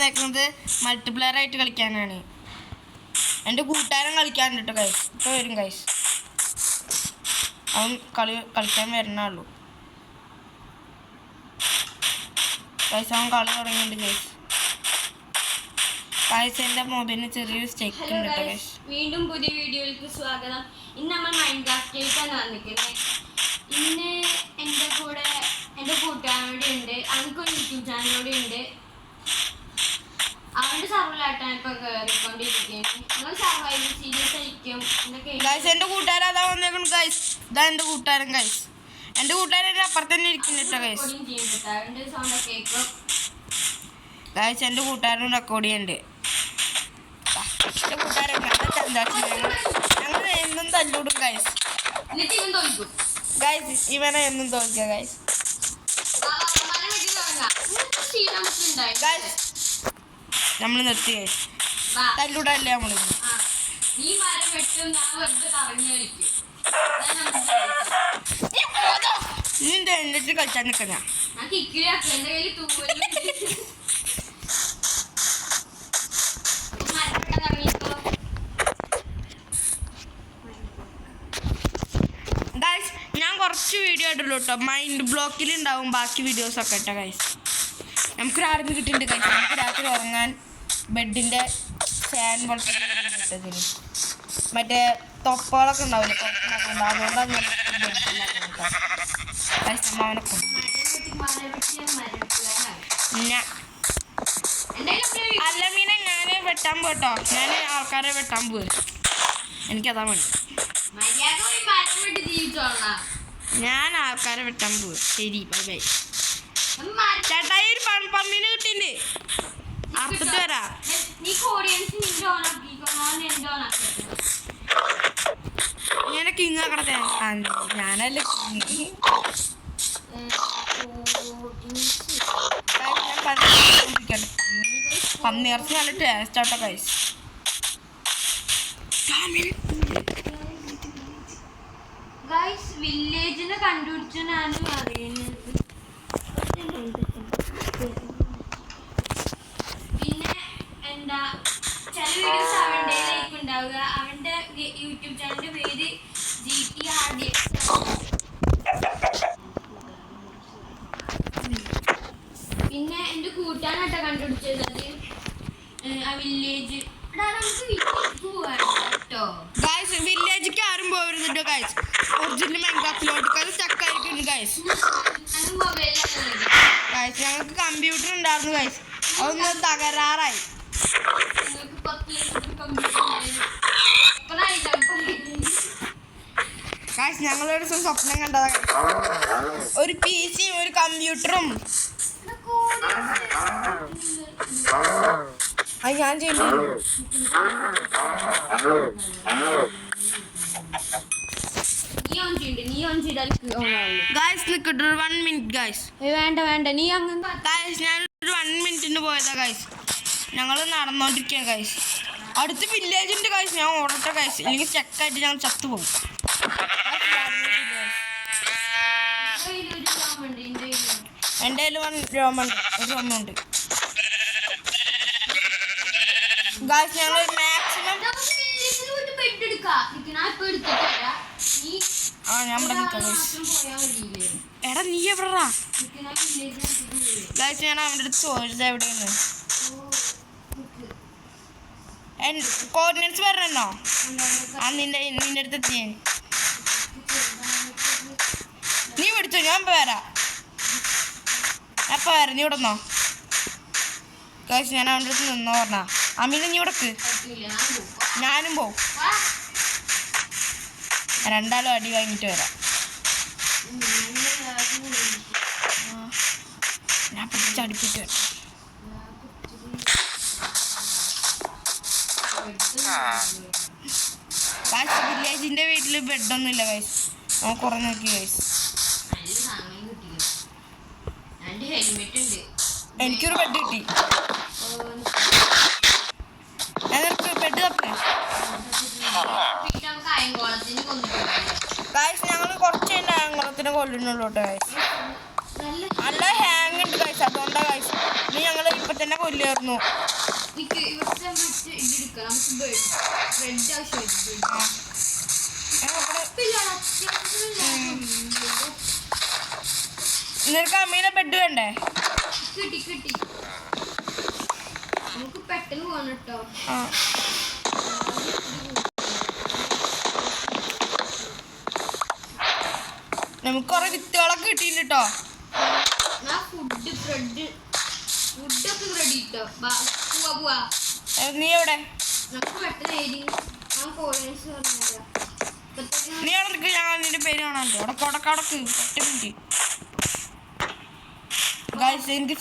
കൊടുത്തേക്കുന്നത് മൾട്ടിപ്ലെയർ ആയിട്ട് കളിക്കാനാണ്. എൻ്റെ കൂട്ടുകാരൻ കളിക്കാനുണ്ട് കേട്ടോ ഗൈസ്. ഇപ്പോൾ വരും ഗൈസ്. അവൻ കളിക്കാൻ വരണുള്ളൂ ഗൈസ്. അവൻ കളി തുടങ്ങിയിട്ടുണ്ട് ഗൈസ്. ഗൈസ് എൻ്റെ മൊബൈലിന് ചെറിയൊരു സ്റ്റെക്ക് ഉണ്ട് കേട്ടോ ഗൈസ്. വീണ്ടും പുതിയ വീഡിയോയിലേക്ക് സ്വാഗതം. ഇന്ന് നമ്മൾ മൈൻക്രാഫ്റ്റിലേക്കാണ് വന്നിരിക്കുന്നത്. ഇന്ന് എൻ്റെ കൂടെ എൻ്റെ കൂട്ടുകാരോടെ ഉണ്ട്. അവനക്കൊരു യൂട്യൂബ് ചാനലോടെ ഉണ്ട്. അവൻ്റെ സർവൈവലായിട്ടാണ് ഇപ്പൊ കയറിക്കൊണ്ടിരിക്കുന്നത്. നിങ്ങൾ സർവൈവൽ സീരീസ് ആയിരിക്കും ഗൈസ്. എൻ്റെ കൂട്ടുകാരൻ അതാ വന്നേക്കണം ഗൈസ്. ഇതാ എൻ്റെ കൂട്ടുകാരൻ ഗൈസ്. എൻ്റെ കൂട്ടുകാരൻ അപ്പുറത്ത് തന്നെ ഇരിക്കുന്നു കേട്ടോ ഗൈസ്. ഗൈസ് എൻ്റെ കൂട്ടുകാരൻ റെക്കോർഡ് ചെയ്യുന്നുണ്ട്. എൻ്റെ കൂട്ടുകാരൻ ഞങ്ങൾ എന്നും തല്ലൂടും ഗൈസ്. ഗൈസ് ഇവനെ എന്നും തോൽക്കുക ഗൈസ്. ഗൈസ് നമ്മൾ നിർത്തി ഗൈസ്. തല്ലൂടല്ലേ നമ്മള്. നിന്റെ എന്നിട്ട് കളിച്ചാൽ നിൽക്കുന്ന ഗൈസ്. ഞാൻ കുറച്ച് വീഡിയോ ഇടുള്ളൂ കേട്ടോ. മൈൻഡ് ബ്ലോക്കിൽ ഉണ്ടാവും ബാക്കി വീഡിയോസൊക്കെ കേട്ടോ ഗൈസ്. നമുക്കൊരു ആർമി കിട്ടിയിട്ടുണ്ട് ഗൈസ്. നമുക്ക് രാത്രി ഉറങ്ങാൻ ബെഡിൻ്റെ ഫാൻ പോലത്തെ കിട്ടതിന് മറ്റേ തൊപ്പകളൊക്കെ ഉണ്ടാവില്ലേ, അതുകൊണ്ടാണ് അവനെ അല്ല മീനെ ഞാൻ വെട്ടാൻ പോട്ടോ. ഞാൻ ആൾക്കാരെ വെട്ടാൻ പോയി. എനിക്കതാ മതി. ഞാൻ ആൾക്കാരെ വെട്ടാൻ പോയി. ശരി ബൈ ബൈ. ചേട്ടായി ഒരു പമ്മിന് കിട്ടിണ്ട്. അപ്പത്ത് വരാ. ഇങ്ങനെ കിങ് ആക്കണത്തെ ഞാനല്ല പന്നി ഇറച്ചി നല്ല ടേസ്റ്റ് ആട്ടോ ഗൈസ്. ഗൈസ് വില്ലേജിനെ കണ്ടുപിടിച്ചാണ് പറയുന്നത്. പിന്നെ എന്താ ചില വീഡിയോസ് അവൻ്റെ ലൈക്ക് ഉണ്ടാവുക. അവൻ്റെ യൂട്യൂബ് ചാനലിൻ്റെ പേര് GTRDX. പിന്നെ എൻ്റെ കൂട്ടാനാട്ടോ കണ്ടുപിടിച്ചത് ആ വില്ലേജ്. ഗൈസ് വില്ലേജിലേക്ക് ആരും പോകരുത് ഗൈസ്. ഒറിജിനൽ മൈൻക്രാഫ്റ്റിലോട്ട് ചക്കായിരിക്കും ഗൈസ്. ഗൈസ് ഞങ്ങൾക്ക് കമ്പ്യൂട്ടർ ഉണ്ടായിരുന്നു ഗൈസ്. അതൊന്ന് തകരാറായി. ഗൈസ് ഞങ്ങളൊരു ദിവസം സ്വപ്നം കണ്ടതാ. ഒരു PC യും ഒരു കമ്പ്യൂട്ടറും. അത് ഞാൻ ചെയ്യുന്നു. ഗൈസ് നിൽക്കട്ടെ 1 മിനിറ്റ് ഗൈസ്. വേണ്ട നീ അങ്ങനെ ഗൈസ് ഞാനൊരു 1 മിനിറ്റിന് പോയതാ ഗൈസ്. ഞങ്ങൾ നടന്നോണ്ടിരിക്കുകയാണ് ഗൈസ്. അടുത്ത വില്ലേജിൻ്റെ ഗൈസ് ഞാൻ ഓടട്ടെ ഗൈസ്. അല്ലെങ്കിൽ ചെക്കായിട്ട് ഞങ്ങൾ ചത്തുപോകും. എൻ്റെ കയ്യിൽ ഒരു രോമുണ്ട് ഗൈസ്. ഞങ്ങൾ മാക്സിമം ഞാൻ ഇവിടെ നിൽക്കാം ഗൈസ്. എടാ നീ എവിടെടാ ഗൈസ്? ഞാൻ അവൻ്റെ അടുത്ത് ചോദിച്ചത് എവിടെയാണ്. കോർഡിനേറ്റ്സ് പറഞ്ഞോ? നിന്റെ അടുത്ത് എത്തി. നീ പിടിച്ചോ, ഞാൻ വരാം. എപ്പോൾ വരാം? നീ ഇവിടെ നിന്നോ ഗൈസ്. ഞാൻ അവൻ്റെ അടുത്ത് നിന്നോ പറഞ്ഞാ. അമീന നീ ഇവിടക്ക്. ഞാനും പോവും. രണ്ടാളും അടി വാങ്ങിയിട്ട് വരാം. ഞാൻ പിടിച്ചടിപ്പിട്ട് വരാം. ഗൈസ് വില്ലേജിൻ്റെ വീട്ടിൽ ബെഡൊന്നും ഇല്ല ഗൈസ്. നമുക്ക് കുറേ നോക്കി ഗൈസ്. എനിക്കൊരു ബെഡ് കിട്ടി. ഞങ്ങൾക്ക് ബെഡ് തപ്പേ ഗൈസ്. ഞങ്ങൾ കുറച്ച് കഴിഞ്ഞാൽ അയങ്കുളത്തിനെ കൊല്ലുന്നുള്ളൂ കേട്ടോ ഗൈസ്. നല്ല ഹാങ് ഉണ്ട് ഗൈസ്. ഗൈസ്, അതുകൊണ്ടാ ഗൈസ്. ഇനി ഞങ്ങൾ ഇപ്പൊ തന്നെ കൊല്ലായിരുന്നു. എനിക്ക് ഇവിടുത്തെ മറ്റേ ഇതെടുക്കാം. നമുക്ക് ബ്രെഡ് ആവശ്യമായിട്ട് നിനക്ക് അമ്മീനെ ബെഡ് വേണ്ടേ? കിട്ടി. നമുക്ക് പെട്ടെന്ന് പോകണം കേട്ടോ. നമുക്ക് കുറെ വിത്തുകളൊക്കെ കിട്ടിയിട്ടുണ്ട് കേട്ടോ. ഫുഡൊക്കെ റെഡി കേട്ടോ. പോവാ. നീ എവിടെ? നമുക്ക് പെട്ടെന്ന് നീ അവിടെ നിൽക്ക്, ഞാൻ നിന്റെ പേര് കാണാൻ. ഉടക്ക് 8 മിനിറ്റ് ഗൈസ്. എനിക്ക്